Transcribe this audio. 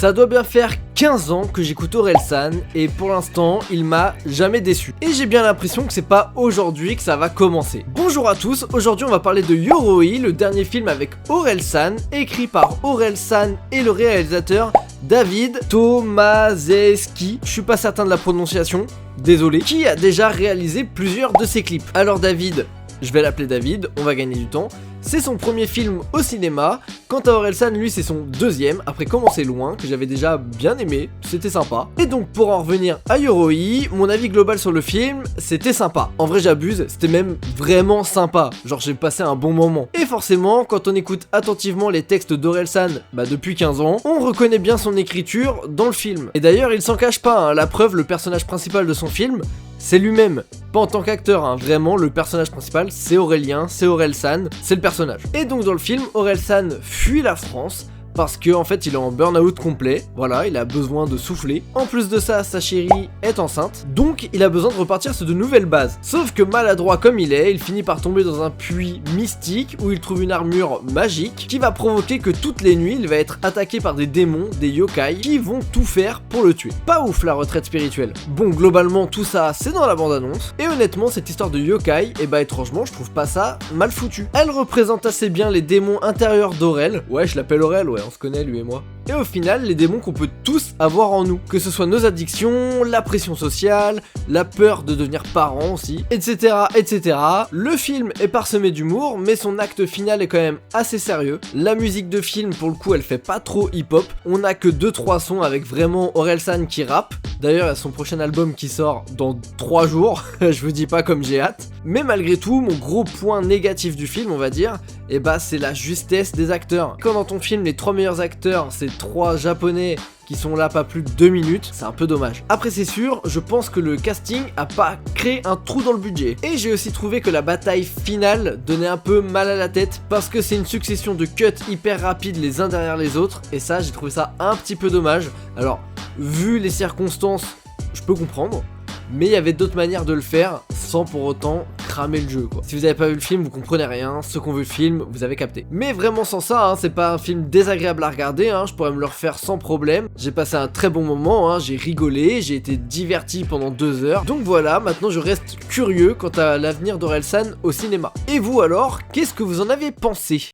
Ça doit bien faire 15 ans que j'écoute Orelsan et pour l'instant il m'a jamais déçu. Et j'ai bien l'impression que c'est pas aujourd'hui que ça va commencer. Bonjour à tous, aujourd'hui on va parler de Yoroi, le dernier film avec Orelsan, écrit par Orelsan et le réalisateur David Tomaszewski, je suis pas certain de la prononciation, désolé, qui a déjà réalisé plusieurs de ses clips. Alors David, je vais l'appeler David, on va gagner du temps. C'est son premier film au cinéma. Quant à Orelsan, lui c'est son deuxième, après Commencer loin, que j'avais déjà bien aimé, c'était sympa. Et donc pour en revenir à Yoroi, mon avis global sur le film, c'était sympa. En vrai j'abuse, c'était même vraiment sympa, genre j'ai passé un bon moment. Et forcément, quand on écoute attentivement les textes d'Orelsan, depuis 15 ans, on reconnaît bien son écriture dans le film. Et d'ailleurs il s'en cache pas, la preuve, le personnage principal de son film, c'est lui-même, pas en tant qu'acteur, vraiment le personnage principal c'est Aurélien, c'est Orelsan, c'est le personnage. Et donc dans le film, Orelsan fuit la France parce que en fait il est en burn-out complet, voilà, il a besoin de souffler. En plus de ça, sa chérie est enceinte, donc il a besoin de repartir sur de nouvelles bases. Sauf que maladroit comme il finit par tomber dans un puits mystique où il trouve une armure magique qui va provoquer que toutes les nuits il va être attaqué par des démons, des yokai, qui vont tout faire pour le tuer. Pas ouf la retraite spirituelle. Bon, globalement tout ça c'est dans la bande-annonce, et honnêtement cette histoire de yokai, étrangement je trouve pas ça mal foutu. Elle représente assez bien les démons intérieurs d'Aurel, ouais je l'appelle Aurel, ouais on se connaît lui et moi. Et au final, les démons qu'on peut tous avoir en nous, que ce soit nos addictions, la pression sociale, la peur de devenir parent aussi, etc., etc. Le film est parsemé d'humour, mais son acte final est quand même assez sérieux. La musique de film, pour le coup, elle fait pas trop hip-hop. On a que 2-3 sons avec vraiment Orelsan qui rappe. D'ailleurs, il y a son prochain album qui sort dans 3 jours. Je vous dis pas comme j'ai hâte. Mais malgré tout, mon gros point négatif du film, on va dire, c'est la justesse des acteurs. Quand dans ton film, les 3 meilleurs acteurs, c'est 3 japonais qui sont là pas plus de 2 minutes, c'est un peu dommage. Après c'est sûr, je pense que le casting a pas créé un trou dans le budget. Et j'ai aussi trouvé que la bataille finale donnait un peu mal à la tête, parce que c'est une succession de cuts hyper rapides les uns derrière les autres, et ça j'ai trouvé ça un petit peu dommage. Alors, vu les circonstances, je peux comprendre, mais il y avait d'autres manières de le faire sans pour autant cramer le jeu quoi. Si vous avez pas vu le film, vous comprenez rien, ceux qui ont vu le film, vous avez capté. Mais vraiment sans ça, c'est pas un film désagréable à regarder, je pourrais me le refaire sans problème. J'ai passé un très bon moment, j'ai rigolé, j'ai été diverti pendant 2 heures. Donc voilà, maintenant je reste curieux quant à l'avenir d'Orelsan au cinéma. Et vous alors, qu'est-ce que vous en avez pensé ?